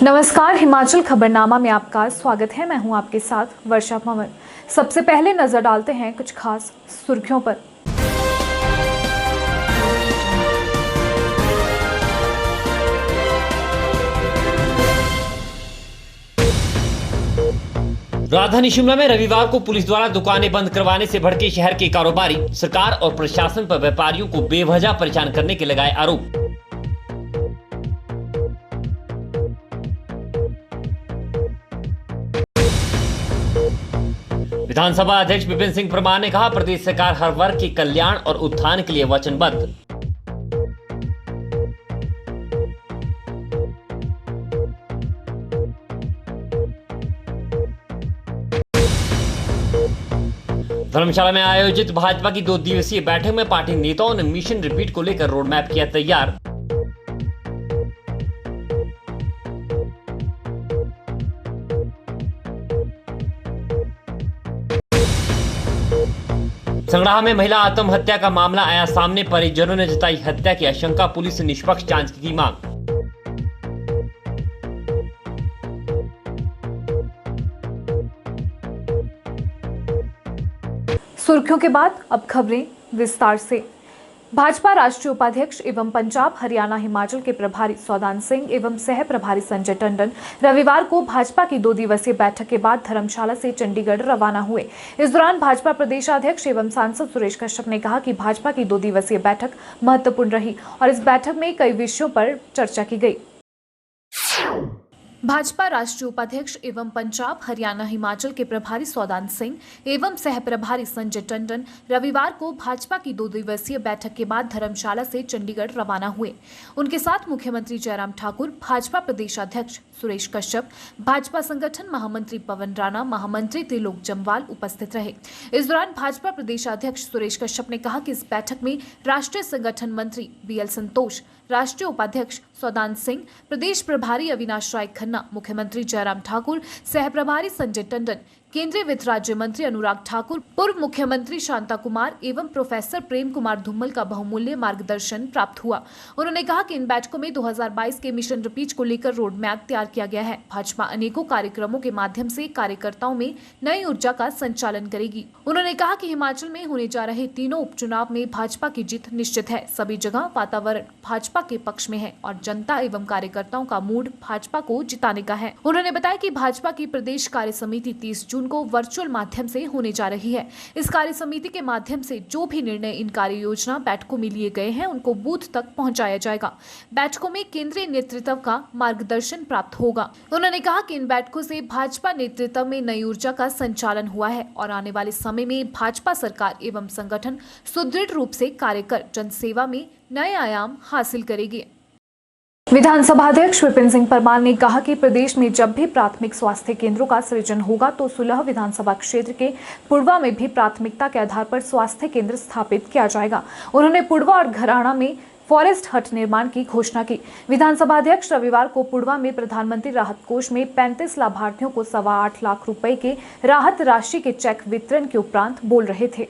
नमस्कार, हिमाचल खबरनामा में आपका स्वागत है। मैं हूं आपके साथ वर्षा पंवर। सबसे पहले नजर डालते हैं कुछ खास सुर्खियों पर। राजधानी शिमला में रविवार को पुलिस द्वारा दुकानें बंद करवाने से भड़के शहर के कारोबारी सरकार और प्रशासन पर व्यापारियों को बेवजह परेशान करने के लगाए आरोप। विधानसभा अध्यक्ष विपिन सिंह परमार ने कहा, प्रदेश सरकार हर वर्ग के कल्याण और उत्थान के लिए वचनबद्ध। धर्मशाला में आयोजित भाजपा की 2 दिवसीय बैठक में पार्टी नेताओं ने मिशन रिपीट को लेकर रोड मैप किया तैयार। संगड़ाह में महिला आत्महत्या का मामला आया सामने, परिजनों ने जताई हत्या की आशंका, पुलिस से निष्पक्ष जांच की मांग। सुर्खियों के बाद अब खबरें विस्तार से। भाजपा राष्ट्रीय उपाध्यक्ष एवं पंजाब, हरियाणा, हिमाचल के प्रभारी सौदान सिंह एवं सह प्रभारी संजय टंडन रविवार को भाजपा की 2 दिवसीय बैठक के बाद धर्मशाला से चंडीगढ़ रवाना हुए। इस दौरान भाजपा प्रदेशाध्यक्ष एवं सांसद सुरेश कश्यप ने कहा कि भाजपा की 2 दिवसीय बैठक महत्वपूर्ण रही और इस बैठक में कई विषयों पर चर्चा की गई। भाजपा राष्ट्रीय उपाध्यक्ष एवं पंजाब, हरियाणा, हिमाचल के प्रभारी सौदान सिंह एवं सह प्रभारी संजय टंडन रविवार को भाजपा की 2 दिवसीय बैठक के बाद धर्मशाला से चंडीगढ़ रवाना हुए। उनके साथ मुख्यमंत्री जयराम ठाकुर, भाजपा प्रदेशाध्यक्ष सुरेश कश्यप, भाजपा संगठन महामंत्री पवन राणा, महामंत्री त्रिलोक जम्वाल उपस्थित रहे। इस दौरान भाजपा प्रदेशाध्यक्ष सुरेश कश्यप ने कहा कि इस बैठक में राष्ट्रीय संगठन मंत्री BL संतोष, राष्ट्रीय उपाध्यक्ष सौदान सिंह, प्रदेश प्रभारी अविनाश राय खन्ना, मुख्यमंत्री जयराम ठाकुर, सह प्रभारी संजय टंडन, केंद्रीय वित्त राज्य मंत्री अनुराग ठाकुर, पूर्व मुख्यमंत्री शांता कुमार एवं प्रोफेसर प्रेम कुमार धूमल का बहुमूल्य मार्गदर्शन प्राप्त हुआ। उन्होंने कहा कि इन बैठकों में 2022 के मिशन रिपीट को लेकर रोड मैप तैयार किया गया है। भाजपा अनेकों कार्यक्रमों के माध्यम से कार्यकर्ताओं में नई ऊर्जा का संचालन करेगी। उन्होंने कहा कि हिमाचल में होने जा रहे तीनों उपचुनाव में भाजपा की जीत निश्चित है। सभी जगह वातावरण भाजपा के पक्ष में है और जनता एवं कार्यकर्ताओं का मूड भाजपा को जिताने का है। उन्होंने बताया कि भाजपा की प्रदेश कार्य समिति 30 जून को वर्चुअल माध्यम से होने जा रही है। इस कार्य समिति के माध्यम से जो भी निर्णय इन कार्य योजना बैठकों में लिए गए हैं उनको बूथ तक पहुंचाया जाएगा। बैठकों में केंद्रीय नेतृत्व का मार्गदर्शन प्राप्त होगा। उन्होंने कहा कि इन बैठकों से भाजपा नेतृत्व में नई ऊर्जा का संचालन हुआ है और आने वाले समय में भाजपा सरकार एवं संगठन सुदृढ़ रूप से कार्य कर जनसेवा में नए आयाम हासिल करेगी। विधानसभा अध्यक्ष विपिन सिंह परमार ने कहा कि प्रदेश में जब भी प्राथमिक स्वास्थ्य केंद्रों का सृजन होगा तो सुलह विधानसभा क्षेत्र के पुड़वा में भी प्राथमिकता के आधार पर स्वास्थ्य केंद्र स्थापित किया जाएगा। उन्होंने पुड़वा और घराना में फॉरेस्ट हट निर्माण की घोषणा की। विधानसभा अध्यक्ष रविवार को पुड़वा में प्रधानमंत्री राहत कोष में 35 लाभार्थियों को 8.25 लाख रुपए के राहत राशि के चेक वितरण के उपरांत बोल रहे थे।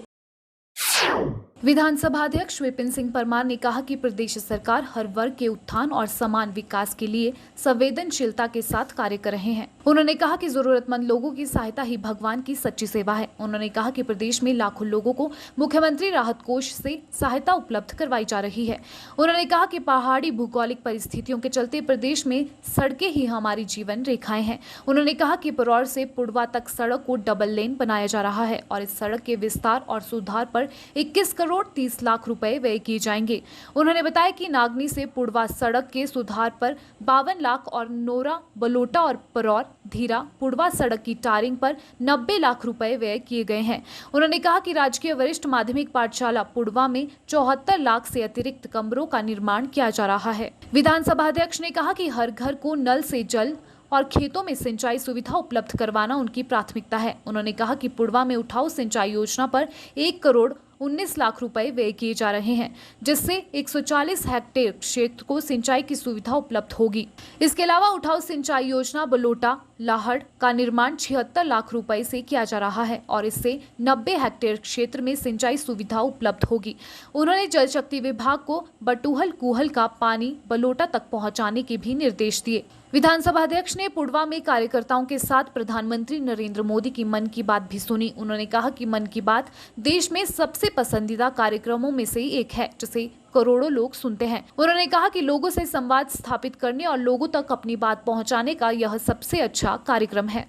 विधानसभा अध्यक्ष विपिन सिंह परमार ने कहा कि प्रदेश सरकार हर वर्ग के उत्थान और समान विकास के लिए संवेदनशीलता के साथ कार्य कर रहे हैं। उन्होंने कहा कि जरूरतमंद लोगों की सहायता ही भगवान की सच्ची सेवा है। उन्होंने कहा कि प्रदेश में लाखों लोगों को मुख्यमंत्री राहत कोष से सहायता उपलब्ध करवाई जा रही है। उन्होंने कहा कि पहाड़ी भौगोलिक परिस्थितियों के चलते प्रदेश में सड़कें ही हमारी जीवन रेखाएं हैं। उन्होंने कहा कि परौर से पुड़वा तक सड़क को डबल लेन बनाया जा रहा है और इस सड़क के विस्तार और सुधार पर 21 करोड़ 30 लाख रुपए व्यय किए जाएंगे। उन्होंने बताया कि नागनी से पुड़वा सड़क के सुधार पर 52 लाख और नोरा, बलोटा और परौर धीरा पुड़वा सड़क की टारिंग पर 90 लाख रुपए व्यय किए गए हैं। उन्होंने कहा कि राजकीय वरिष्ठ माध्यमिक पाठशाला पुड़वा में 74 लाख से अतिरिक्त कमरों का निर्माण किया जा रहा है। विधानसभा अध्यक्ष ने कहा कि हर घर को नल से जल और खेतों में सिंचाई सुविधा उपलब्ध करवाना उनकी प्राथमिकता है। उन्होंने कहा कि पुड़वा में उठाऊ सिंचाई योजना पर 1 करोड़ 19 लाख रुपए व्यय किए जा रहे हैं, जिससे 140 हेक्टेयर क्षेत्र को सिंचाई की सुविधा उपलब्ध होगी। इसके अलावा उठाऊ सिंचाई योजना बलोटा लाहड़ का निर्माण 76 लाख रुपए से किया जा रहा है और इससे 90 हेक्टेयर क्षेत्र में सिंचाई सुविधा उपलब्ध होगी। उन्होंने जल शक्ति विभाग को बटूहल कुहल का पानी बलोटा तक पहुंचाने के भी निर्देश दिए। विधानसभा अध्यक्ष ने पुडवा में कार्यकर्ताओं के साथ प्रधानमंत्री नरेंद्र मोदी की मन की बात भी सुनी। उन्होंने कहा कि मन की बात देश में सबसे पसंदीदा कार्यक्रमों में से एक है जिसे करोड़ों लोग सुनते हैं। उन्होंने कहा कि लोगों से संवाद स्थापित करने और लोगों तक अपनी बात पहुंचाने का यह सबसे अच्छा कार्यक्रम है।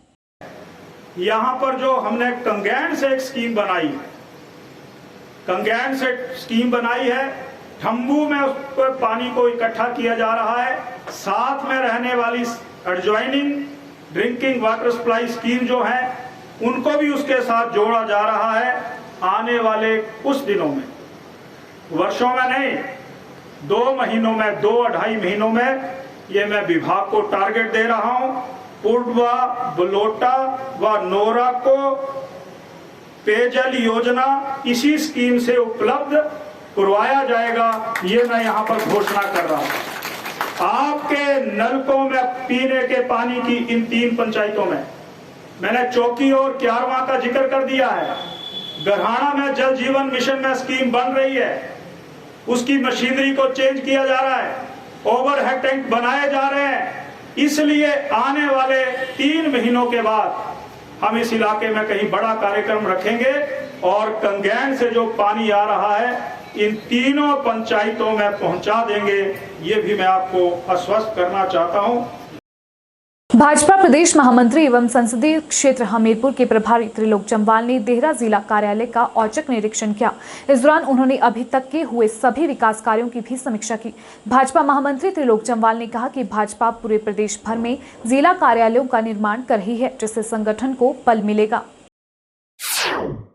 यहाँ पर जो हमने कंगैन से एक स्कीम बनाई है, ठम्बू में उस पर पानी को इकट्ठा किया जा रहा है। साथ में रहने वाली adjoining drinking water supply scheme जो है उनको भी उसके साथ जोड़ा जा रहा है। आने वाले कुछ दिनों में, वर्षों में नहीं, 2 महीनों में, 2-2.5 महीनों में ये मैं विभाग को टारगेट दे रहा हूं। पुडवा, बलोटा व नोरा को पेयजल योजना इसी स्कीम से उपलब्ध करवाया जाएगा, ये मैं यहाँ पर घोषणा कर रहा हूँ। आपके नलकों में पीने के पानी की इन 3 पंचायतों में मैंने चौकी और क्यारवा का जिक्र कर दिया है। गरहाना में जल जीवन मिशन में स्कीम बन रही है, उसकी मशीनरी को चेंज किया जा रहा है, ओवरहेड टैंक बनाए जा रहे हैं। इसलिए आने वाले 3 महीनों के बाद हम इस इलाके में कहीं बड़ा कार्यक्रम रखेंगे और कंगैन से जो पानी आ रहा है इन 3 पंचायतों में पहुंचा देंगे, ये भी मैं आपको आश्वस्त करना चाहता हूं। भाजपा प्रदेश महामंत्री एवं संसदीय क्षेत्र हमीरपुर के प्रभारी त्रिलोक जम्वाल ने देहरा जिला कार्यालय का औचक निरीक्षण किया। इस दौरान उन्होंने अभी तक के हुए सभी विकास कार्यों की भी समीक्षा की। भाजपा महामंत्री त्रिलोक जम्वाल ने कहा कि भाजपा पूरे प्रदेश भर में जिला कार्यालयों का निर्माण कर रही है, जिससे संगठन को बल मिलेगा।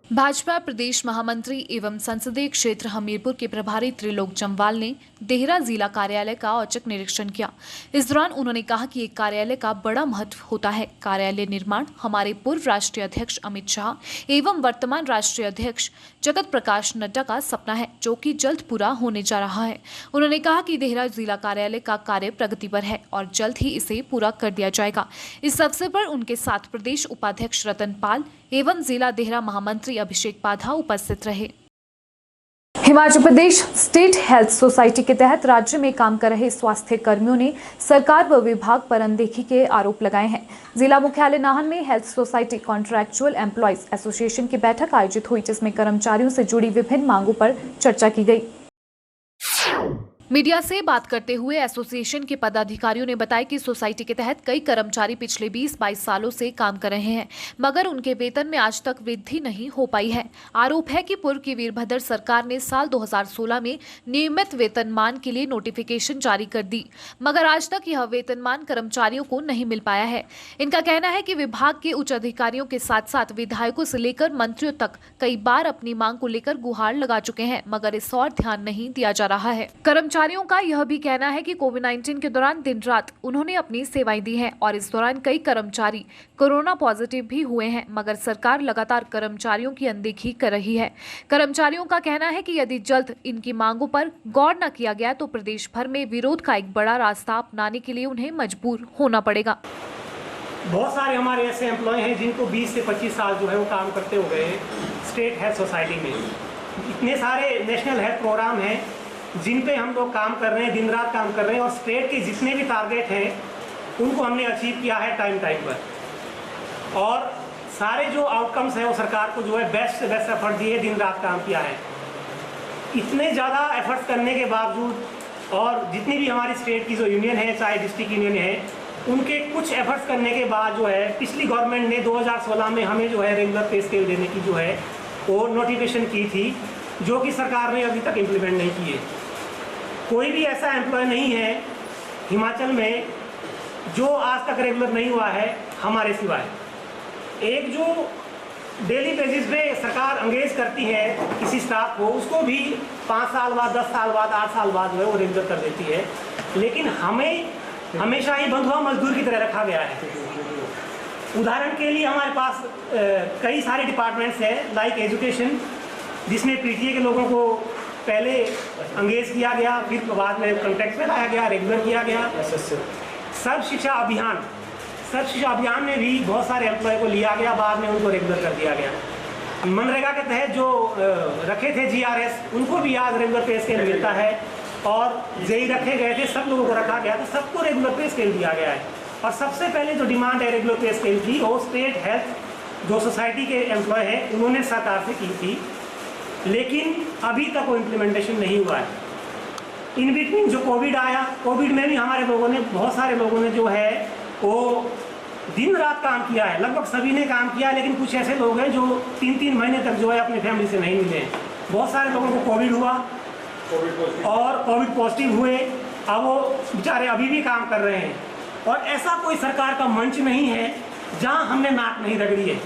भाजपा प्रदेश महामंत्री एवं संसदीय क्षेत्र हमीरपुर के प्रभारी त्रिलोक जम्वाल ने देहरा जिला कार्यालय का औचक निरीक्षण किया। इस दौरान उन्होंने कहा कि एक कार्यालय का बड़ा महत्व होता है। कार्यालय निर्माण हमारे पूर्व राष्ट्रीय अध्यक्ष अमित शाह एवं वर्तमान राष्ट्रीय अध्यक्ष जगत प्रकाश नड्डा का सपना है, जो कि जल्द पूरा होने जा रहा है। उन्होंने कहा कि देहरा जिला कार्यालय का कार्य प्रगति पर है और जल्द ही इसे पूरा कर दिया जाएगा। इस अवसर पर उनके साथ प्रदेश उपाध्यक्ष रतन पाल एवं जिला देहरा महामंत्री अभिषेक पाधा उपस्थित रहे। Himachal Pradesh state health society के तहत राज्य में काम कर रहे स्वास्थ्य कर्मियों ने सरकार व विभाग पर अनदेखी के आरोप लगाए हैं। जिला मुख्यालय नाहन में health society contractual employees association की बैठक आयोजित हुई, जिसमें कर्मचारियों से जुड़ी विभिन्न मांगों पर चर्चा की गई। मीडिया से बात करते हुए एसोसिएशन के पदाधिकारियों ने बताया कि सोसाइटी के तहत कई कर्मचारी पिछले 20-22 सालों से काम कर रहे हैं, मगर उनके वेतन में आज तक वृद्धि नहीं हो पाई है। आरोप है कि पूर्व की वीरभद्र सरकार ने साल 2016 में नियमित वेतनमान के लिए नोटिफिकेशन जारी कर दी, मगर आज तक यह वेतनमान कर्मचारियों को नहीं मिल पाया है। इनका कहना है कि विभाग के उच्च अधिकारियों के साथ साथ विधायकों से लेकर मंत्रियों तक कई बार अपनी मांग को लेकर गुहार लगा चुके हैं, मगर इस और ध्यान नहीं दिया जा रहा है। कर्मचारियों का यह भी कहना है कि कोविड-19 के दौरान दिन रात उन्होंने अपनी सेवाएं दी हैं और इस दौरान कई कर्मचारी कोरोना पॉजिटिव भी हुए हैं, मगर सरकार लगातार कर्मचारियों की अनदेखी कर रही है। कर्मचारियों का कहना है कि यदि जल्द इनकी मांगों पर गौर न किया गया तो प्रदेश भर में विरोध का एक बड़ा रास्ता अपनाने के लिए उन्हें मजबूर होना पड़ेगा। बहुत सारे हमारे ऐसे एम्प्लॉय हैं जिनको 20 से 25 साल जो है वो काम करते हो गए स्टेट हेल्थ सोसाइटी में। इतने सारे नेशनल हेल्थ प्रोग्राम हैं जिन पे हम लोग काम कर रहे हैं, दिन रात काम कर रहे हैं, और स्टेट के जितने भी टारगेट हैं उनको हमने अचीव किया है टाइम पर, और सारे जो आउटकम्स हैं वो सरकार को जो है बेस्ट से बेस्ट एफर्ट दिए, दिन रात काम किया है। इतने ज़्यादा एफर्ट्स करने के बावजूद और जितनी भी हमारी स्टेट की जो यूनियन है, चाहे डिस्ट्रिक्ट यूनियन है, उनके कुछ एफर्ट्स करने के बाद जो है पिछली गवर्नमेंट ने 2016 में हमें जो है रेगुलर पे स्केल देने की जो है वो नोटिफिकेशन की थी, जो कि सरकार ने अभी तक इम्प्लीमेंट नहीं की है। कोई भी ऐसा एम्प्लॉय नहीं है हिमाचल में जो आज तक रेगुलर नहीं हुआ है हमारे सिवाय। एक जो डेली बेसिस पे सरकार एंगेज करती है किसी स्टाफ को, उसको भी 5 साल बाद, 10 साल बाद, 8 साल बाद जो है वो रेगुलर कर देती है, लेकिन हमें हमेशा ही बंधुआ मजदूर की तरह रखा गया है। उदाहरण के लिए हमारे पास कई सारे डिपार्टमेंट्स हैं, लाइक एजुकेशन, जिसमें पीटीए के लोगों को पहले एंगेज किया गया, फिर बाद में कॉन्ट्रैक्ट में लाया गया, रेगुलर किया गया। सर्व शिक्षा अभियान में भी बहुत सारे एम्प्लॉय को लिया गया, बाद में उनको रेगुलर कर दिया गया। मनरेगा के तहत जो रखे थे जीआरएस, उनको भी आज रेगुलर पे स्केल मिलता है, और जेई रखे गए थे, सब लोगों को रखा गया, तो सबको रेगुलर पे स्केल दिया गया है। और सबसे पहले जो डिमांड है रेगुलर पे स्केल की, वो स्टेट हेल्थ जो सोसाइटी के एम्प्लॉय हैं उन्होंने सरकार से की थी, लेकिन अभी तक वो इम्प्लीमेंटेशन नहीं हुआ है। इन बिटवीन जो कोविड आया, कोविड में भी हमारे लोगों ने, बहुत सारे लोगों ने जो है वो दिन रात काम किया है, लगभग सभी ने काम किया, लेकिन कुछ ऐसे लोग हैं जो 3-3 महीने तक जो है अपनी फैमिली से नहीं मिले हैं। बहुत सारे लोगों को कोविड हुआ और कोविड पॉजिटिव हुए, अब वो बेचारे अभी भी काम कर रहे हैं। और ऐसा कोई सरकार का मंच नहीं है जहां हमने नाक नहीं रगड़ी है,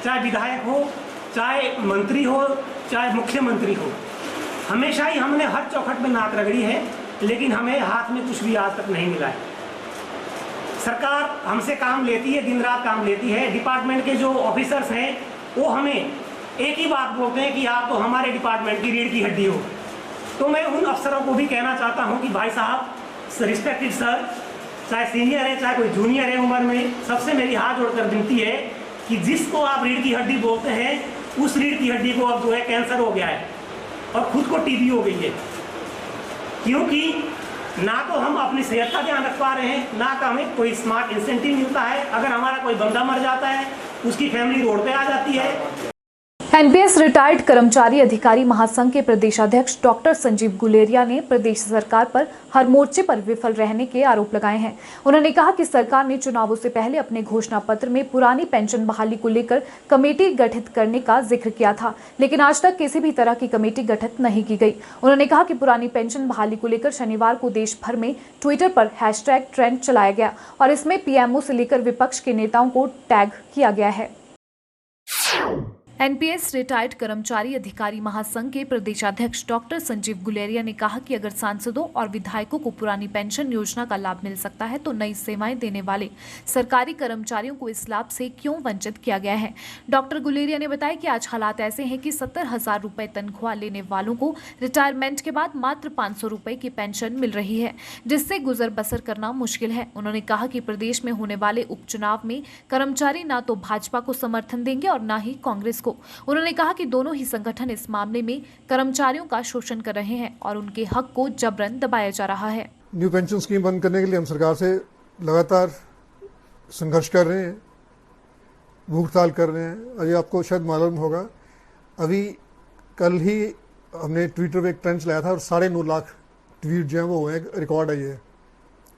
चाहे विधायक हो, चाहे मंत्री हो, चाहे मुख्यमंत्री हो, हमेशा ही हमने हर चौखट में नाक रगड़ी है, लेकिन हमें हाथ में कुछ भी आज तक नहीं मिला है। सरकार हमसे काम लेती है, दिन रात काम लेती है। डिपार्टमेंट के जो ऑफिसर्स हैं वो हमें एक ही बात बोलते हैं कि आप तो हमारे डिपार्टमेंट की रीढ़ की हड्डी हो। तो मैं उन अफसरों को भी कहना चाहता हूं कि भाई साहब, रिस्पेक्टेड सर, चाहे सीनियर है चाहे कोई जूनियर है उम्र में, सबसे मेरी हाथ जोड़कर विनती है कि जिसको आप रीढ़ की हड्डी बोलते हैं, उस रीढ़ की हड्डी को अब जो है कैंसर हो गया है और खुद को टीबी हो गई है। क्योंकि ना तो हम अपनी सेहत का ध्यान रख पा रहे हैं, ना तो हमें कोई स्मार्ट इंसेंटिव मिलता है। अगर हमारा कोई बंदा मर जाता है, उसकी फैमिली रोड पे आ जाती है। एनपीएस रिटायर्ड कर्मचारी अधिकारी महासंघ के प्रदेशाध्यक्ष डॉक्टर संजीव गुलेरिया ने प्रदेश सरकार पर हर मोर्चे पर विफल रहने के आरोप लगाए हैं। उन्होंने कहा कि सरकार ने चुनावों से पहले अपने घोषणा पत्र में पुरानी पेंशन बहाली को लेकर कमेटी गठित करने का जिक्र किया था, लेकिन आज तक किसी भी तरह की कमेटी गठित नहीं की गई। उन्होंने कहा कि पुरानी पेंशन बहाली को लेकर शनिवार को देश भर में ट्विटर पर हैशटैग ट्रेंड चलाया गया और इसमें पीएमओ से लेकर विपक्ष के नेताओं को टैग किया गया है। एनपीएस रिटायर्ड कर्मचारी अधिकारी महासंघ के प्रदेशाध्यक्ष डॉक्टर संजीव गुलेरिया ने कहा कि अगर सांसदों और विधायकों को पुरानी पेंशन योजना का लाभ मिल सकता है तो नई सेवाएं देने वाले सरकारी कर्मचारियों को इस लाभ से क्यों वंचित किया गया है। डॉक्टर गुलेरिया ने बताया कि आज हालात ऐसे हैं कि 70,000 रुपए तनख्वाह लेने वालों को रिटायरमेंट के बाद मात्र 500 रुपए की पेंशन मिल रही है, जिससे गुजर बसर करना मुश्किल है। उन्होंने कहा कि प्रदेश में होने वाले उपचुनाव में कर्मचारी न तो भाजपा को समर्थन देंगे और न ही कांग्रेस को। उन्होंने कहा कि दोनों ही संगठन इस मामले में कर्मचारियों का शोषण कर रहे हैं और उनके हक को जबरन दबाया जा रहा है। न्यू पेंशन स्कीम बंद करने के लिए हम सरकार से लगातार संघर्ष कर रहे हैं, भूख हड़ताल कर रहे हैं। और ये आपको शायद मालूम होगा, अभी कल ही हमने ट्विटर पे एक ट्रेंड चलाया था और 9.5 लाख ट्वीट जो है वो हुए, रिकॉर्ड है ये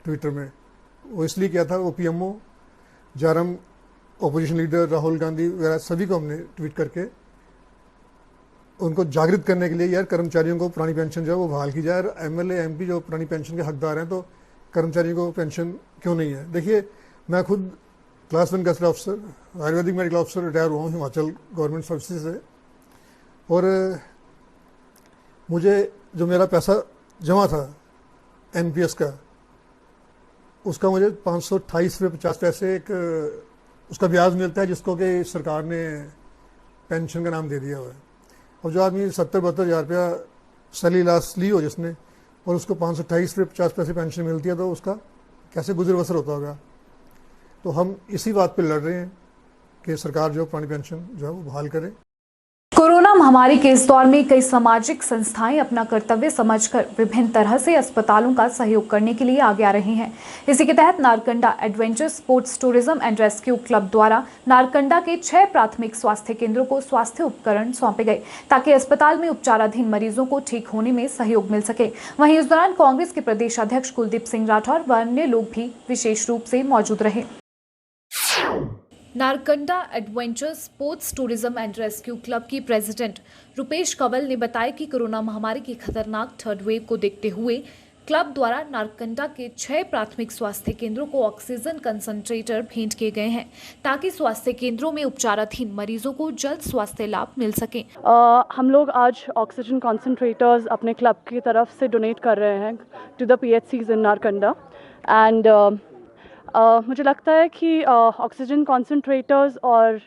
ट्विटर में। वो इसलिए किया था, वो पीएमओ, जारम, ऑपोजिशन लीडर राहुल गांधी वगैरह सभी को हमने ट्वीट करके उनको जागृत करने के लिए, यार कर्मचारियों को पुरानी पेंशन जो है वो बहाल की जाए। एमएलए एमपी जो पुरानी पेंशन के हकदार हैं, तो कर्मचारियों को पेंशन क्यों नहीं है। देखिए, मैं खुद class 1 gazetted officer, Ayurvedic medical officer retire हुआ हूँ हिमाचल गवर्नमेंट सर्विसेज से, और मुझे जो मेरा पैसा जमा था एनपीएस का, उसका मुझे 528 रुपये 50 पैसे एक उसका ब्याज मिलता है, जिसको कि सरकार ने पेंशन का नाम दे दिया हुआ है। और जो आदमी 70-72 हज़ार रुपया सैलरी लास्ट ली हो जिसने, और उसको 528 रुपये 50 पैसे पेंशन मिलती है, तो उसका कैसे गुजर बसर होता होगा। तो हम इसी बात पे लड़ रहे हैं कि सरकार जो पुरानी पेंशन जो है वो बहाल करे। कोरोना महामारी के इस दौर में कई सामाजिक संस्थाएं अपना कर्तव्य समझकर विभिन्न तरह से अस्पतालों का सहयोग करने के लिए आगे आ रही हैं। इसी के तहत Narkanda adventure sports tourism and rescue club द्वारा नारकंडा के 6 प्राथमिक स्वास्थ्य केंद्रों को स्वास्थ्य उपकरण सौंपे गए, ताकि अस्पताल में उपचाराधीन मरीजों को ठीक होने में सहयोग मिल सके। वहीं इस दौरान कांग्रेस के प्रदेशाध्यक्ष कुलदीप सिंह राठौर व अन्य लोग भी विशेष रूप से मौजूद रहे। Narkanda adventure sports tourism and rescue club की प्रेसिडेंट रुपेश कंवल ने बताया कि कोरोना महामारी की खतरनाक थर्ड वेव को देखते हुए क्लब द्वारा नारकंडा के 6 प्राथमिक स्वास्थ्य केंद्रों को ऑक्सीजन कंसंट्रेटर भेंट किए गए हैं, ताकि स्वास्थ्य केंद्रों में उपचाराधीन मरीजों को जल्द स्वास्थ्य लाभ मिल सके। हम लोग आज ऑक्सीजन कंसंट्रेटर्स अपने क्लब की तरफ से डोनेट कर रहे हैं to the PHCs in Narkanda. And मुझे लगता है कि ऑक्सीजन कंसंट्रेटर्स और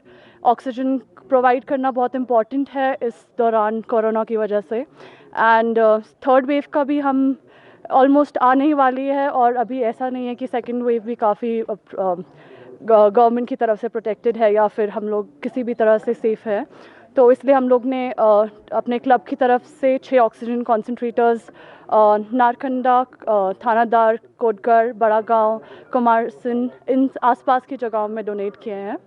ऑक्सीजन प्रोवाइड करना बहुत इम्पॉर्टेंट है इस दौरान कोरोना की वजह से। एंड थर्ड वेव का भी हम ऑलमोस्ट आने ही वाली है, और अभी ऐसा नहीं है कि सेकंड वेव भी काफ़ी गवर्नमेंट की तरफ से प्रोटेक्टेड है या फिर हम लोग किसी भी तरह से सेफ़ है। तो इसलिए हम लोग ने अपने क्लब की तरफ से 6 ऑक्सीजन कॉन्सेंट्रेटर्स नारकंडा, थानादार, कोटगढ़, बड़ा गांव, कुमारसिन, इन आसपास की जगहों में डोनेट किए हैं।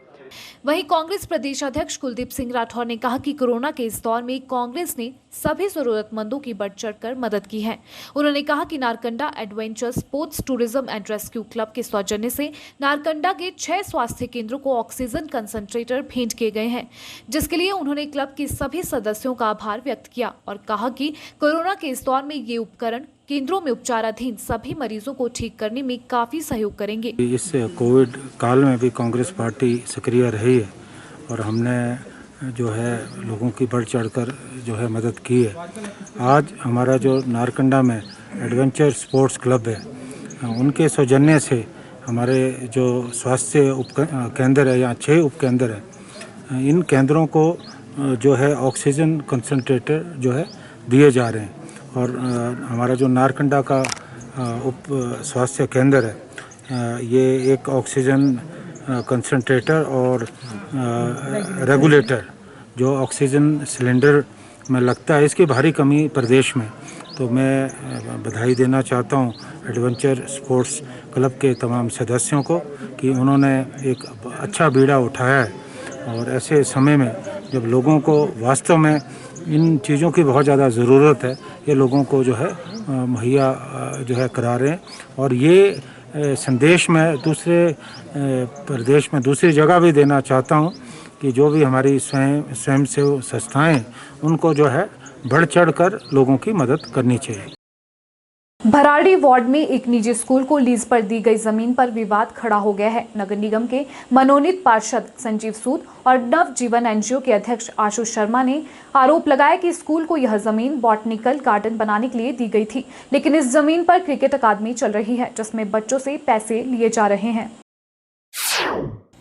वहीं कांग्रेस प्रदेश अध्यक्ष कुलदीप सिंह राठौर ने कहा कि कोरोना के इस दौर में कांग्रेस ने सभी जरूरतमंदों की बढ़ चढ़कर मदद की है। उन्होंने कहा कि Narkanda adventure sports tourism and rescue club के सौजन्य से नारकंडा के 6 स्वास्थ्य केंद्रों को ऑक्सीजन कंसंट्रेटर भेंट किए गए हैं, जिसके लिए उन्होंने क्लब के सभी सदस्यों का आभार व्यक्त किया और कहा कि कोरोना के इस दौर में ये उपकरण केंद्रों में उपचाराधीन सभी मरीजों को ठीक करने में काफी सहयोग करेंगे। इस कोविड काल में भी कांग्रेस पार्टी सक्रिय रही है और हमने जो है लोगों की बढ़ चढ़कर जो है मदद की है। आज हमारा जो नारकंडा में एडवेंचर स्पोर्ट्स क्लब है, उनके सौजन्य से हमारे जो स्वास्थ्य केंद्र है, यहाँ 6 उपकेंद्र है, इन केंद्रों को जो है ऑक्सीजन कंसंट्रेटर जो है दिए जा रहे हैं। और हमारा जो नारकंडा का उप स्वास्थ्य केंद्र है, ये एक ऑक्सीजन कंसंट्रेटर और रेगुलेटर जो ऑक्सीजन सिलेंडर में लगता है, इसकी भारी कमी प्रदेश में। तो मैं बधाई देना चाहता हूँ एडवेंचर स्पोर्ट्स क्लब के तमाम सदस्यों को कि उन्होंने एक अच्छा बीड़ा उठाया है और ऐसे समय में जब लोगों को वास्तव में इन चीज़ों की बहुत ज़्यादा ज़रूरत है, ये लोगों को जो है मुहैया जो है करा रहे हैं। और ये संदेश मैं दूसरे प्रदेश में दूसरी जगह भी देना चाहता हूँ कि जो भी हमारी स्वयं सेवी संस्थाएं, उनको जो है बढ़ चढ़ कर लोगों की मदद करनी चाहिए। भराड़ी वार्ड में एक निजी स्कूल को लीज पर दी गई जमीन पर विवाद खड़ा हो गया है। नगर निगम के मनोनीत पार्षद संजीव सूद और नवजीवन एनजीओ के अध्यक्ष आशुष शर्मा ने आरोप लगाया कि स्कूल को यह जमीन बॉटनिकल गार्डन बनाने के लिए दी गई थी, लेकिन इस जमीन पर क्रिकेट अकादमी चल रही है, जिसमें बच्चों से पैसे लिए जा रहे हैं।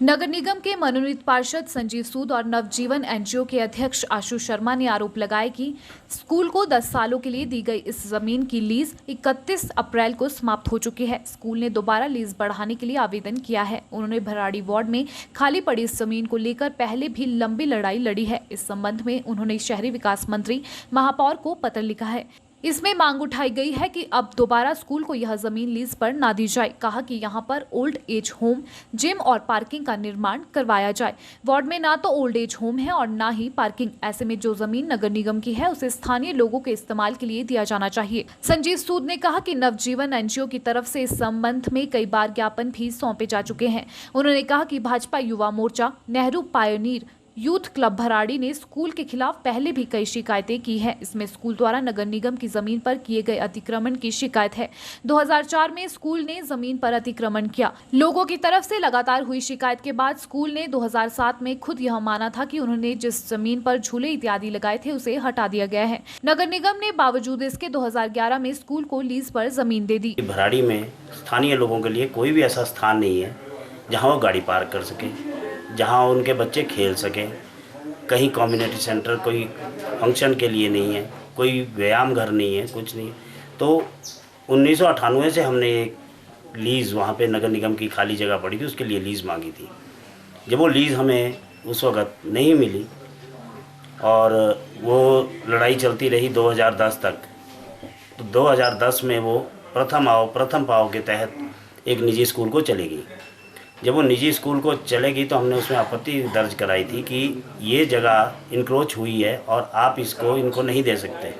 नगर निगम के मनोनीत पार्षद संजीव सूद और नवजीवन एनजीओ के अध्यक्ष आशुष शर्मा ने आरोप लगाया कि स्कूल को 10 सालों के लिए दी गई इस जमीन की लीज 31 अप्रैल को समाप्त हो चुकी है। स्कूल ने दोबारा लीज बढ़ाने के लिए आवेदन किया है। उन्होंने भराड़ी वार्ड में खाली पड़ी इस जमीन को लेकर पहले भी लंबी लड़ाई लड़ी है। इस संबंध में उन्होंने शहरी विकास मंत्री महापौर को पत्र लिखा है। इसमें मांग उठाई गई है कि अब दोबारा स्कूल को यह जमीन लीज पर ना दी जाए। कहा कि यहां पर ओल्ड एज होम, जिम और पार्किंग का निर्माण करवाया जाए। वार्ड में ना तो ओल्ड एज होम है और ना ही पार्किंग। ऐसे में जो जमीन नगर निगम की है उसे स्थानीय लोगों के इस्तेमाल के लिए दिया जाना चाहिए। संजीव सूद ने कहा कि नवजीवन एनजीओ की तरफ से इस संबंध में कई बार ज्ञापन भी सौंपे जा चुके हैं। उन्होंने कहा कि Bhajpa Yuva Morcha, Nehru pioneer youth club Bharadi ने स्कूल के खिलाफ पहले भी कई शिकायतें की है। इसमें स्कूल द्वारा नगर निगम की जमीन पर किए गए अतिक्रमण की शिकायत है। 2004 में स्कूल ने जमीन पर अतिक्रमण किया। लोगों की तरफ से लगातार हुई शिकायत के बाद स्कूल ने 2007 में खुद यह माना था कि उन्होंने जिस जमीन पर झूले इत्यादि लगाए थे उसे हटा दिया गया है। नगर निगम ने बावजूद इसके 2011 में स्कूल को लीज पर जमीन दे दी। भराड़ी में स्थानीय लोगों के लिए कोई भी ऐसा स्थान नहीं है जहाँ वो गाड़ी पार्क कर सके, जहाँ उनके बच्चे खेल सकें। कहीं कम्युनिटी सेंटर कोई फंक्शन के लिए नहीं है, कोई व्यायाम घर नहीं है, कुछ नहीं। तो 1998 से हमने एक लीज़ वहाँ पे नगर निगम की खाली जगह पड़ी थी, उसके लिए लीज़ मांगी थी। जब वो लीज़ हमें उस वक़्त नहीं मिली और वो लड़ाई चलती रही 2010 तक, तो 2010 में वो प्रथम पाव के तहत एक निजी स्कूल को चली गई। जब वो निजी स्कूल को चलेगी तो हमने उसमें आपत्ति दर्ज कराई थी कि ये जगह इनक्रोच हुई है और आप इनको नहीं दे सकते।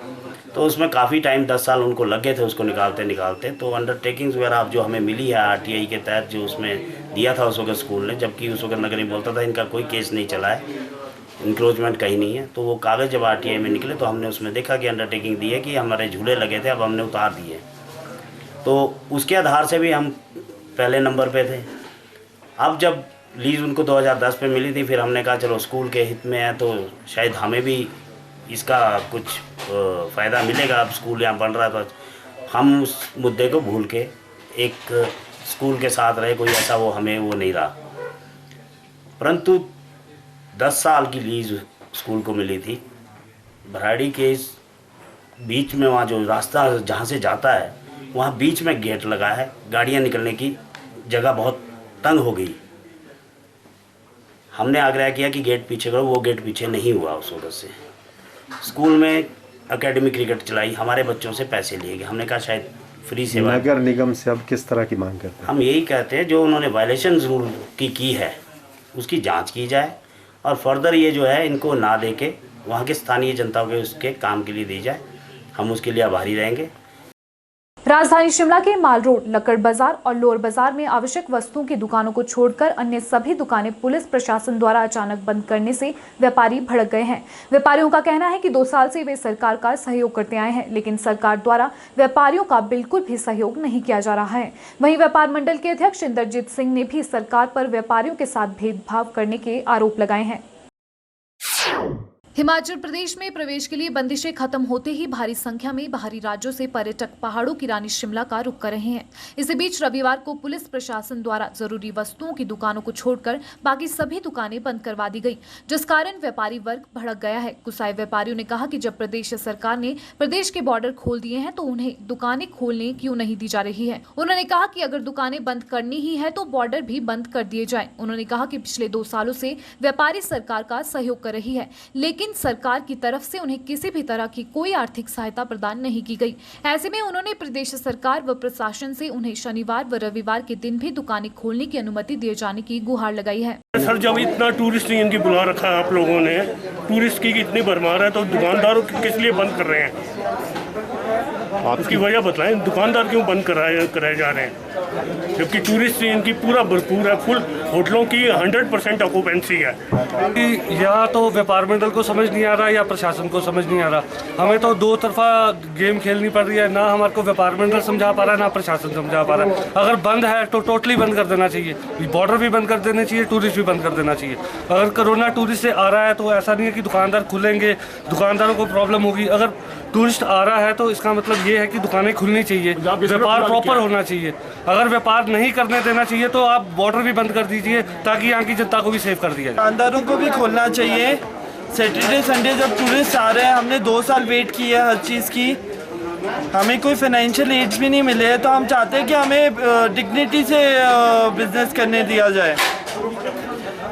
तो उसमें काफ़ी टाइम 10 साल उनको लगे थे उसको निकालते। तो अंडरटेकिंग्स वगैरह अब जो हमें मिली है आरटीआई के तहत जो उसमें दिया था उस वक्त स्कूल ने, जबकि उस वक्त नगर निगम बोलता था इनका कोई केस नहीं चला है, इंक्रोचमेंट कहीं नहीं है। तो वो कागज़ जब आरटीआई में निकले तो हमने उसमें देखा कि अंडरटेकिंग दी है कि हमारे झूले लगे थे, अब हमने उतार दिए। तो उसके आधार से भी हम पहले नंबर पे थे। अब जब लीज़ उनको 2010 पे मिली थी, फिर हमने कहा चलो स्कूल के हित में है तो शायद हमें भी इसका कुछ फ़ायदा मिलेगा। अब स्कूल यहाँ बन रहा था, हम उस मुद्दे को भूल के एक स्कूल के साथ रहे, कोई ऐसा हमें वो नहीं रहा। परंतु 10 साल की लीज़ स्कूल को मिली थी। भराड़ी के इस बीच में वहाँ जो रास्ता जहाँ से जाता है वहाँ बीच में गेट लगा है, गाड़ियाँ निकलने की जगह बहुत तंग हो गई। हमने आग्रह किया कि गेट पीछे करो, वो गेट पीछे नहीं हुआ उस वजह से। स्कूल में एकेडमी क्रिकेट चलाई, हमारे बच्चों से पैसे लिए गए। हमने कहा शायद फ्री सेवा। नगर निगम से अब किस तरह की मांग करते हैं? हम यही कहते हैं जो उन्होंने वायलेशन रूल की है उसकी जांच की जाए और फर्दर ये जो है इनको ना दे के वहाँ के स्थानीय जनता को उसके काम के लिए दी जाए। हम उसके लिए आभारी रहेंगे। राजधानी शिमला के माल रोड, लक्कड़ बाजार और लोअर बाजार में आवश्यक वस्तुओं की दुकानों को छोड़कर अन्य सभी दुकानें पुलिस प्रशासन द्वारा अचानक बंद करने से व्यापारी भड़क गए हैं। व्यापारियों का कहना है कि 2 साल से वे सरकार का सहयोग करते आए हैं, लेकिन सरकार द्वारा व्यापारियों का बिल्कुल भी सहयोग नहीं किया जा रहा है। वहीं व्यापार मंडल के अध्यक्ष इंद्रजीत सिंह ने भी सरकार पर व्यापारियों के साथ भेदभाव करने के आरोप लगाए हैं। हिमाचल प्रदेश में प्रवेश के लिए बंदिशें खत्म होते ही भारी संख्या में बाहरी राज्यों से पर्यटक पहाड़ों की रानी शिमला का रुख कर रहे हैं। इसी बीच रविवार को पुलिस प्रशासन द्वारा जरूरी वस्तुओं की दुकानों को छोड़कर बाकी सभी दुकानें बंद करवा दी गई, जिस कारण व्यापारी वर्ग भड़क गया है। गुस्साए व्यापारियों ने कहा कि जब प्रदेश सरकार ने प्रदेश के बॉर्डर खोल दिए हैं तो उन्हें दुकानें खोलने क्यों नहीं दी जा रही है। उन्होंने कहा कि अगर दुकानें बंद करनी ही है तो बॉर्डर भी बंद कर दिए जाए। उन्होंने कहा कि पिछले 2 सालों से व्यापारी सरकार का सहयोग कर रही है, लेकिन सरकार की तरफ से उन्हें किसी भी तरह की कोई आर्थिक सहायता प्रदान नहीं की गई। ऐसे में उन्होंने प्रदेश सरकार व प्रशासन से उन्हें शनिवार व रविवार के दिन भी दुकानें खोलने की अनुमति दिए जाने की गुहार लगाई है। सर, जब इतना टूरिस्ट इनकी बुला रखा है आप लोगों ने, टूरिस्ट की इतनी भरमार है, तो दुकानदारों किस लिए बंद कर रहे हैं? उसकी वजह बताएं, दुकानदार क्यों बंद कराए जा रहे हैं? जबकि टूरिस्ट इनकी पूरा भरपूर है, फुल होटलों की 100% ऑक्यूपेंसी है। या तो व्यापार मंडल को समझ नहीं आ रहा या प्रशासन को समझ नहीं आ रहा। हमें तो 2 तरफा गेम खेलनी पड़ रही है, ना हमारे को व्यापार मंडल समझा पा रहा है ना प्रशासन समझा पा रहा है। अगर बंद है तो टोटली बंद कर देना चाहिए, बॉर्डर भी बंद कर देना चाहिए, टूरिस्ट भी बंद कर देना चाहिए। अगर कोरोना टूरिस्ट से आ रहा है तो ऐसा नहीं है कि दुकानदार खुलेंगे, दुकानदारों को प्रॉब्लम होगी। अगर टूरिस्ट आ रहा है तो इसका मतलब ये है कि दुकानें खुलनी चाहिए, व्यापार प्रॉपर होना चाहिए। अगर व्यापार नहीं करने देना चाहिए तो आप बॉर्डर भी बंद कर दीजिए ताकि यहाँ की जनता को भी सेव कर दिया जाए। दुकानदारों को भी खोलना चाहिए। सैटरडे संडे जब टूरिस्ट आ रहे हैं, हमने 2 साल वेट की है हर चीज़ की, हमें कोई फाइनेंशियल एड्स भी नहीं मिले हैं, तो हम चाहते हैं कि हमें डिग्निटी से बिजनेस करने दिया जाए,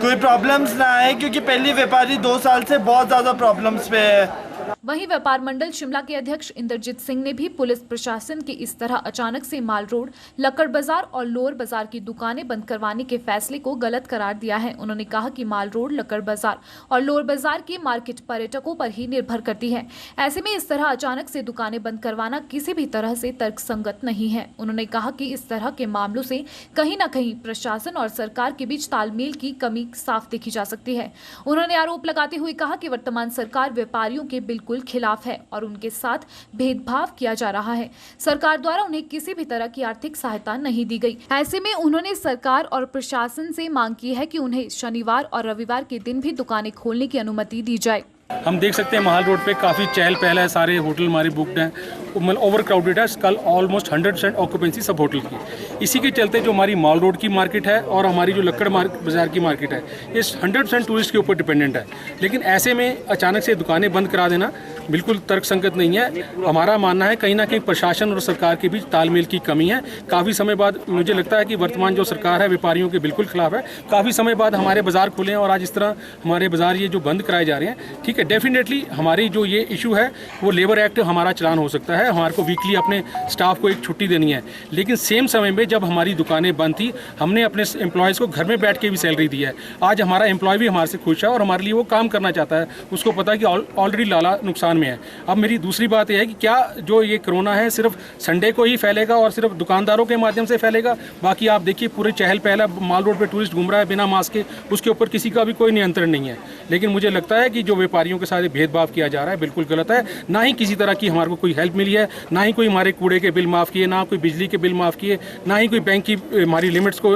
कोई प्रॉब्लम्स ना आए, क्योंकि पहले व्यापारी 2 साल से बहुत ज़्यादा प्रॉब्लम्स पे है। वहीं व्यापार मंडल शिमला के अध्यक्ष इंद्रजीत सिंह ने भी पुलिस प्रशासन के इस तरह अचानक से माल रोड, लक्कड़ बाजार और लोअर बाजार की दुकानें बंद करवाने के फैसले को गलत करार दिया है। उन्होंने कहा कि माल रोड, लक्कड़ बाजार और लोअर बाजार की मार्केट पर्यटकों पर ही निर्भर करती है। ऐसे में इस तरह अचानक से दुकानें बंद करवाना किसी भी तरह से तर्कसंगत नहीं है। उन्होंने कहा कि इस तरह के मामलों से कहीं न कहीं प्रशासन और सरकार के बीच तालमेल की कमी साफ देखी जा सकती है। उन्होंने आरोप लगाते हुए कहा कि वर्तमान सरकार व्यापारियों के बिल्कुल खिलाफ है और उनके साथ भेदभाव किया जा रहा है। सरकार द्वारा उन्हें किसी भी तरह की आर्थिक सहायता नहीं दी गई। ऐसे में उन्होंने सरकार और प्रशासन से मांग की है कि उन्हें शनिवार और रविवार के दिन भी दुकानें खोलने की अनुमति दी जाए। हम देख सकते हैं माल रोड पे काफ़ी चहल पहल है, सारे होटल हमारे बुकड हैं, ओवर क्राउडेड है। कल ऑलमोस्ट 100% ऑक्यूपेंसी सब होटल की। इसी के चलते जो हमारी माल रोड की मार्केट है और हमारी जो लक्कड़ बाजार की मार्केट है, ये 100% टूरिस्ट के ऊपर डिपेंडेंट है। लेकिन ऐसे में अचानक से दुकानें बंद करा देना बिल्कुल तर्कसंगत नहीं है। हमारा मानना है कहीं ना कहीं प्रशासन और सरकार के बीच तालमेल की कमी है। काफ़ी समय बाद मुझे लगता है कि वर्तमान जो सरकार है व्यापारियों के बिल्कुल खिलाफ है। काफ़ी समय बाद हमारे बाजार खुले हैं और आज इस तरह हमारे बाजार ये जो बंद कराए जा रहे हैं, ठीक है, डेफिनेटली हमारी जो ये इशू है वो लेबर एक्ट हमारा चलान हो सकता है। हमारे को वीकली अपने स्टाफ को एक छुट्टी देनी है, लेकिन सेम समय में जब हमारी दुकानें बंद थी हमने अपने एम्प्लॉयज़ को घर में बैठ के भी सैलरी दी है। आज हमारा एम्प्लॉय भी हमारे से खुश है और हमारे लिए वो काम करना चाहता है। उसको पता है कि ऑलरेडी लाला नुकसान में है। अब मेरी दूसरी बात यह है कि क्या जो ये कोरोना है सिर्फ संडे को ही फैलेगा और सिर्फ दुकानदारों के माध्यम से फैलेगा? बाकी आप देखिए पूरे चहल पहल माल रोड पे टूरिस्ट घूम रहा है बिना मास्क के, उसके ऊपर किसी का भी कोई नियंत्रण नहीं है। लेकिन मुझे लगता है कि जो व्यापारियों के साथ भेदभाव किया जा रहा है बिल्कुल गलत है। ना ही किसी तरह की हमारे को कोई हेल्प मिली है, ना ही कोई हमारे कूड़े के बिल माफ़ किए, ना कोई बिजली के बिल माफ़ किए, ना ही कोई बैंक की हमारी लिमिट्स को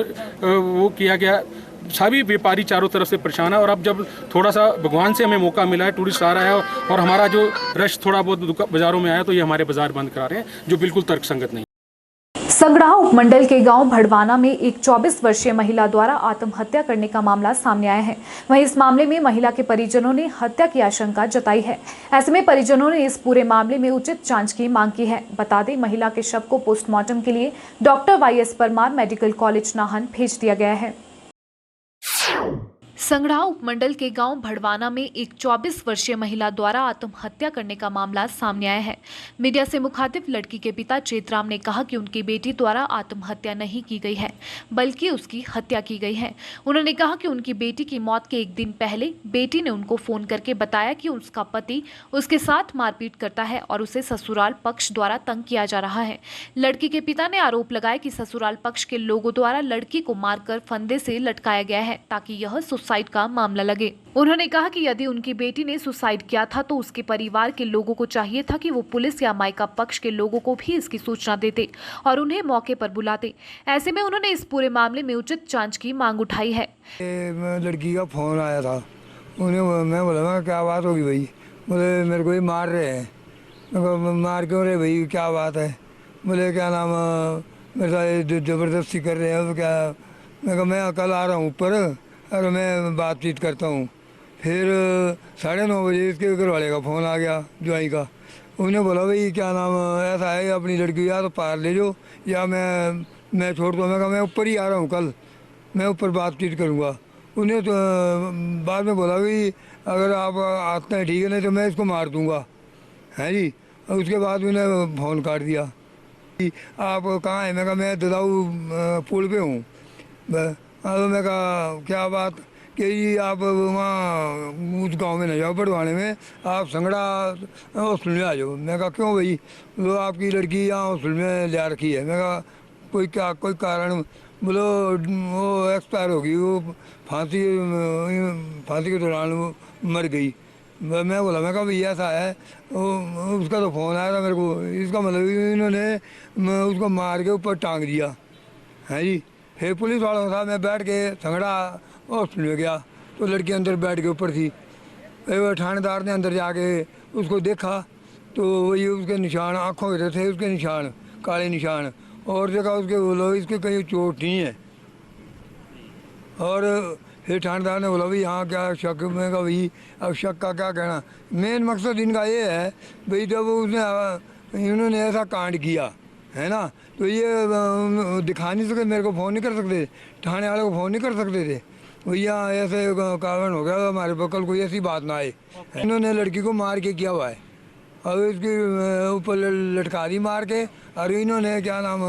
वो किया गया। सभी व्यापारी चारों तरफ से परेशान है और अब जब थोड़ा सा भगवान से हमें मौका मिला है, टूरिस्ट आ रहा है और हमारा जो रश थोड़ा बहुत बाज़ारों में आया, तो ये हमारे बाज़ार बंद करा रहे हैं, जो बिल्कुल तर्कसंगत नहीं। संगड़ाह उपमंडल के गांव भड़वाना में एक 24 वर्षीय महिला द्वारा आत्महत्या करने का मामला सामने आया है। वहीं इस मामले में महिला के परिजनों ने हत्या की आशंका जताई है। ऐसे में परिजनों ने इस पूरे मामले में उचित जांच की मांग की है। बता दें, महिला के शव को पोस्टमार्टम के लिए doctor YS Parmar medical college Nahan भेज दिया गया है। संगड़ा उपमंडल के गांव भड़वाना में एक 24 वर्षीय महिला द्वारा आत्महत्या करने का मामला सामने आया है। मीडिया से मुखातिब लड़की के पिता चेतराम ने कहा कि उनकी बेटी द्वारा आत्महत्या नहीं की गई है, बल्कि उसकी हत्या की गई है। उन्होंने कहा कि उनकी बेटी की मौत के एक दिन पहले बेटी ने उनको फोन करके बताया कि उसका पति उसके साथ मारपीट करता है और उसे ससुराल पक्ष द्वारा तंग किया जा रहा है। लड़की के पिता ने आरोप लगाया कि ससुराल पक्ष के लोगों द्वारा लड़की को मारकर फंदे से लटकाया गया है ताकि यह सुसाइड का मामला लगे। उन्होंने कहा कि यदि उनकी बेटी ने सुसाइड किया था तो उसके परिवार के लोगों को चाहिए था कि वो पुलिस या मायका पक्ष के लोगों को भी इसकी सूचना देते और उन्हें मौके पर बुलाते। ऐसे में उन्होंने इस पूरे मामले में उचित जांच की मांग उठाई है। लड़की का फोन आया था, उन्हें मैं बोला क्या बात होगी भाई? बोले मेरे को ही मार रहे हैं। मार क्यों रहे भाई, क्या बात है? बोले क्या नाम मेरे साथ ज़बरदस्ती कर रहे हैं। क्या मैं कहा मैं कल आ रहा हूँ ऊपर और मैं बातचीत करता हूँ। फिर 9:30 बजे इसके घर वाले का फ़ोन आ गया, ज्वाई का। उन्हें बोला भाई क्या नाम ऐसा है, अपनी लड़की या तो पार ले जाओ या मैं छोड़ दूँ। मैं कहा मैं ऊपर ही आ रहा हूँ, कल मैं ऊपर बातचीत करूँगा। उन्हें तो बाद में बोला भाई अगर आप आते हैं ठीक है, नहीं तो मैं इसको मार दूँगा, है जी। और उसके बाद उन्हें फ़ोन काट दिया। आप कहाँ हैं? मैं कहा मैं ददाऊ पुल पे हूँ। मैं कहा क्या बात कि आप वहाँ उस गांव में न जाओ, बढ़वाने में आप संगड़ा हॉस्पिटल में आ जाओ। मैं कहा क्यों भाई? वो आपकी लड़की यहाँ हॉस्पिटल में ले रखी है। मैं कहा कोई कारण? बोलो वो एक्सपायर हो गई, वो फांसी के दौरान वो मर गई। मैं बोला मैं कहा भैया ऐसा है, वो उसका तो फ़ोन आया था मेरे को। इसका मतलब इन्होंने उसको मार के ऊपर टांग दिया, है जी। फिर पुलिस वालों के साथ मैं बैठ के संगड़ा हॉस्पिटल में गया तो लड़की अंदर बैठ के ऊपर थी। फिर थानेदार ने अंदर जाके उसको देखा तो वही उसके निशान आँखों के थे, उसके निशान काले निशान, और देखा उसके बोलो इसके कहीं चोट नहीं है। और फिर थानेदार ने बोला भाई हाँ क्या शक? में का भाई अब शक का क्या कहना, मेन मकसद इनका ये है भाई जब उसने इन्होंने ऐसा कांड किया है ना, तो ये दिखा नहीं सकते, मेरे को फ़ोन नहीं कर सकते, थाने वाले को फ़ोन नहीं कर सकते थे भैया ऐसे कारण हो गया हमारे पर, कल कोई ऐसी बात ना आए। इन्होंने लड़की को मार के किया हुआ है और इसके ऊपर लटका दी मार के। और इन्होंने क्या नाम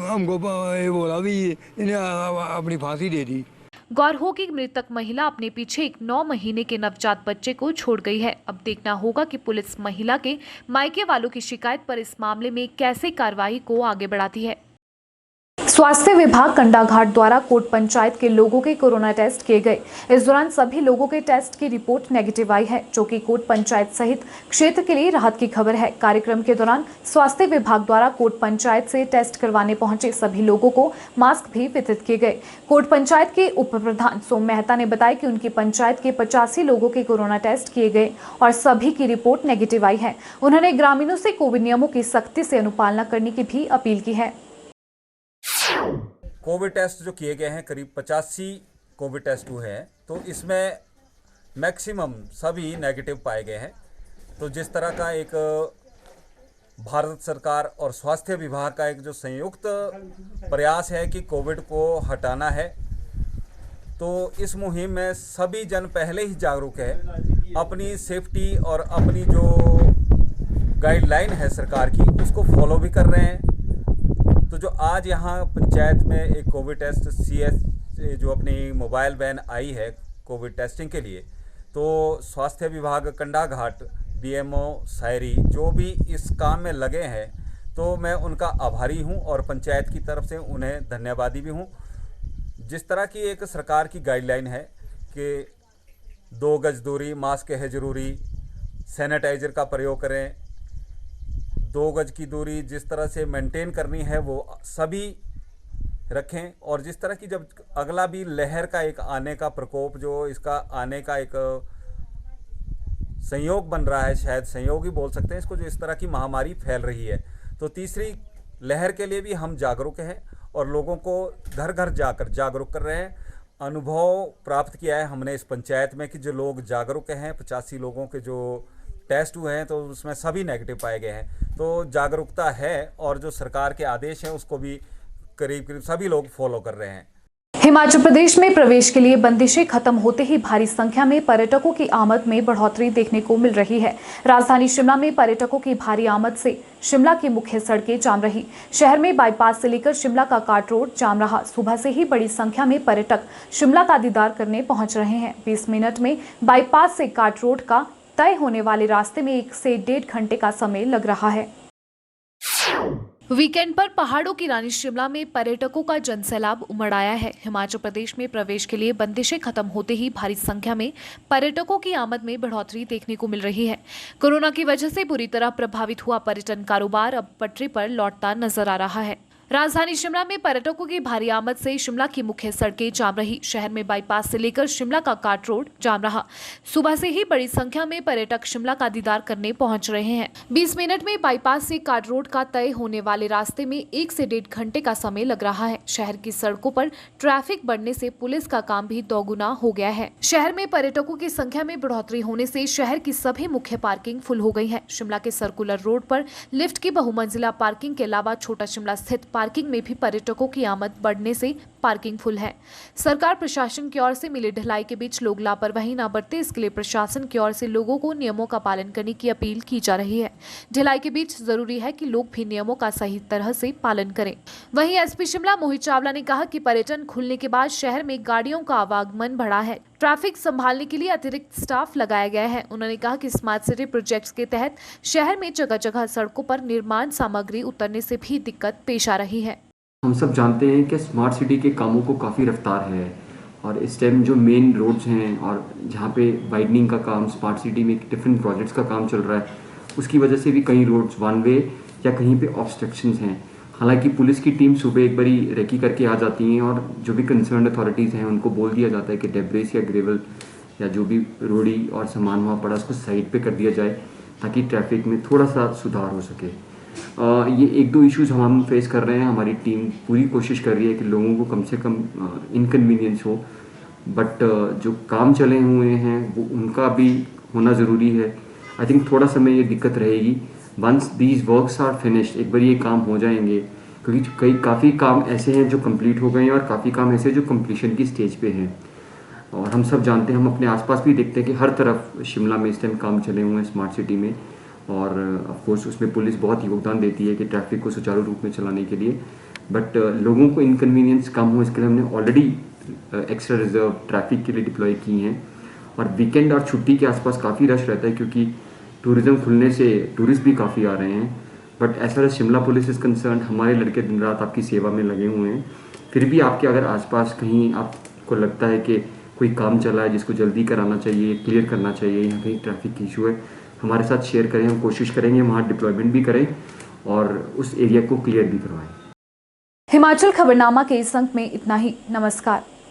हमको ये बोला भी इन्हें अपनी फांसी दे दी। गौर हो कि मृतक महिला अपने पीछे एक 9 महीने के नवजात बच्चे को छोड़ गई है। अब देखना होगा कि पुलिस महिला के मायके वालों की शिकायत पर इस मामले में कैसे कार्रवाई को आगे बढ़ाती है। स्वास्थ्य विभाग कंडाघाट द्वारा कोट पंचायत के लोगों के कोरोना टेस्ट किए गए। इस दौरान सभी लोगों के टेस्ट की रिपोर्ट नेगेटिव आई है, जो कि कोट पंचायत सहित क्षेत्र के लिए राहत की खबर है। कार्यक्रम के दौरान स्वास्थ्य विभाग द्वारा कोट पंचायत से टेस्ट करवाने पहुंचे सभी लोगों को मास्क भी वितरित किए गए। कोट पंचायत के उप प्रधान सोम मेहता ने बताया कि उनकी पंचायत के 85 लोगों के कोरोना टेस्ट किए गए और सभी की रिपोर्ट नेगेटिव आई है। उन्होंने ग्रामीणों से कोविड नियमों की सख्ती से अनुपालना करने की भी अपील की है। कोविड टेस्ट जो किए गए हैं करीब 85 कोविड टेस्ट हुए हैं, तो इसमें मैक्सिमम सभी नेगेटिव पाए गए हैं। तो जिस तरह का एक भारत सरकार और स्वास्थ्य विभाग का एक जो संयुक्त प्रयास है कि कोविड को हटाना है, तो इस मुहिम में सभी जन पहले ही जागरूक है, अपनी सेफ्टी और अपनी जो गाइडलाइन है सरकार की उसको फॉलो भी कर रहे हैं। तो जो आज यहाँ पंचायत में एक कोविड टेस्ट CS जो अपनी मोबाइल वैन आई है कोविड टेस्टिंग के लिए, तो स्वास्थ्य विभाग कंडाघाट, DMO सायरी जो भी इस काम में लगे हैं, तो मैं उनका आभारी हूँ और पंचायत की तरफ से उन्हें धन्यवादी भी हूँ। जिस तरह की एक सरकार की गाइडलाइन है कि 2 गज दूरी, मास्क है ज़रूरी, सैनिटाइज़र का प्रयोग करें, 2 गज की दूरी जिस तरह से मेंटेन करनी है वो सभी रखें। और जिस तरह की जब अगला भी लहर का एक आने का प्रकोप, जो इसका आने का एक संयोग बन रहा है, शायद संयोग ही बोल सकते हैं इसको, जो इस तरह की महामारी फैल रही है, तो तीसरी लहर के लिए भी हम जागरूक हैं और लोगों को घर घर जाकर जागरूक कर रहे हैं। अनुभव प्राप्त किया है हमने इस पंचायत में कि जो लोग जागरूक हैं, 85 लोगों के जो टेस्ट हुए हैं तो उसमें सभी नेगेटिव पाए गए हैं। तो जागरूकता है और जो सरकार के आदेश हैं उसको भी करीब करीब सभी लोग फॉलो कर रहे हैं। हिमाचल प्रदेश में प्रवेश के लिए बंदिशें खत्म होते ही भारी संख्या में पर्यटकों की आमद में बढ़ोतरी देखने को मिल रही है। राजधानी शिमला में पर्यटकों की भारी आमद से शिमला की मुख्य सड़कें जाम रही। शहर में बाईपास से लेकर शिमला का कार्ट रोड जाम रहा। सुबह से ही बड़ी संख्या में पर्यटक शिमला का दीदार करने पहुंच रहे हैं। 20 मिनट में बाईपास से कार्ट रोड का तय होने वाले रास्ते में 1 से 1.5 घंटे का समय लग रहा है। वीकेंड पर पहाड़ों की रानी शिमला में पर्यटकों का जनसैलाब उमड़ आया है। हिमाचल प्रदेश में प्रवेश के लिए बंदिशें खत्म होते ही भारी संख्या में पर्यटकों की आमद में बढ़ोतरी देखने को मिल रही है। कोरोना की वजह से बुरी तरह प्रभावित हुआ पर्यटन कारोबार अब पटरी पर लौटता नजर आ रहा है। राजधानी शिमला में पर्यटकों की भारी आमद से शिमला की मुख्य सड़कें जाम रही। शहर में बाईपास से लेकर शिमला का कार्ट रोड जाम रहा। सुबह से ही बड़ी संख्या में पर्यटक शिमला का दीदार करने पहुंच रहे हैं। 20 मिनट में बाईपास से कार्ट रोड का तय होने वाले रास्ते में 1 से 1.5 घंटे का समय लग रहा है। शहर की सड़कों पर ट्रैफिक बढ़ने से पुलिस का काम भी दोगुना हो गया है। शहर में पर्यटकों की संख्या में बढ़ोतरी होने से शहर की सभी मुख्य पार्किंग फुल हो गई है। शिमला के सर्कुलर रोड पर लिफ्ट की बहुमंजिला पार्किंग के अलावा छोटा शिमला स्थित पार्किंग में भी पर्यटकों की आमद बढ़ने से पार्किंग फुल है। सरकार प्रशासन की ओर से मिली ढिलाई के बीच लोग लापरवाही न बरते, इसके लिए प्रशासन की ओर से लोगों को नियमों का पालन करने की अपील की जा रही है। ढिलाई के बीच जरूरी है कि लोग भी नियमों का सही तरह से पालन करें। वहीं एसपी शिमला मोहित चावला ने कहा कि पर्यटन खुलने के बाद शहर में गाड़ियों का आवागमन बढ़ा है। ट्रैफिक संभालने के लिए अतिरिक्त स्टाफ लगाया गया है। उन्होंने कहा कि स्मार्ट सिटी प्रोजेक्ट्स के तहत शहर में जगह जगह सड़कों पर निर्माण सामग्री उतरने से भी दिक्कत पेश आ रही है। हम सब जानते हैं कि स्मार्ट सिटी के कामों को काफ़ी रफ्तार है और इस टाइम जो मेन रोड्स हैं और जहाँ पे वाइडनिंग का काम स्मार्ट सिटी में डिफरेंट प्रोजेक्ट्स का काम चल रहा है, उसकी वजह से भी कई रोड्स वन वे या कहीं पे ऑब्स्ट्रक्शंस हैं। हालांकि पुलिस की टीम सुबह एक बारी रेकी करके आ जाती हैं और जो भी कंसर्न अथॉरिटीज़ हैं उनको बोल दिया जाता है कि डेब्रिस या ग्रेवल या जो भी रोड़ी और सामान वहाँ पड़ा उसको साइड पर कर दिया जाए ताकि ट्रैफिक में थोड़ा सा सुधार हो सके। ये 1-2 इश्यूज़ हम फेस कर रहे हैं। हमारी टीम पूरी कोशिश कर रही है कि लोगों को कम से कम इनकन्वीनियंस हो, बट जो काम चले हुए हैं वो उनका भी होना ज़रूरी है। आई थिंक थोड़ा समय ये दिक्कत रहेगी। Once these works are finished, एक बार ये काम हो जाएंगे, क्योंकि काफ़ी काम ऐसे हैं जो कंप्लीट हो गए हैं और काफ़ी काम ऐसे जो कंप्लीशन की स्टेज पे हैं। और हम सब जानते हैं, हम अपने आसपास भी देखते हैं कि हर तरफ शिमला में इस टाइम काम चले हुए हैं स्मार्ट सिटी में, और ऑफ कोर्स उसमें पुलिस बहुत योगदान देती है कि ट्रैफिक को सुचारू रूप में चलाने के लिए। बट लोगों को इनकन्वीनियंस कम हो इसके लिए हमने ऑलरेडी एक्स्ट्रा रिजर्व ट्रैफिक के लिए डिप्लॉय की हैं। और वीकेंड और छुट्टी के आसपास काफ़ी रश रहता है क्योंकि टूरिज़्म खुलने से टूरिस्ट भी काफ़ी आ रहे हैं। But as far as Shimla police is concerned, हमारे लड़के दिन रात आपकी सेवा में लगे हुए हैं। फिर भी आपके अगर आसपास कहीं आपको लगता है कि कोई काम चला है जिसको जल्दी कराना चाहिए, क्लियर करना चाहिए, यहाँ कहीं ट्रैफिक की इशू है, हमारे साथ शेयर करें। हम कोशिश करेंगे वहाँ डिप्लॉयमेंट भी करें और उस एरिया को क्लियर भी करवाएं। हिमाचल खबरनामा के इस अंक में इतना ही। नमस्कार।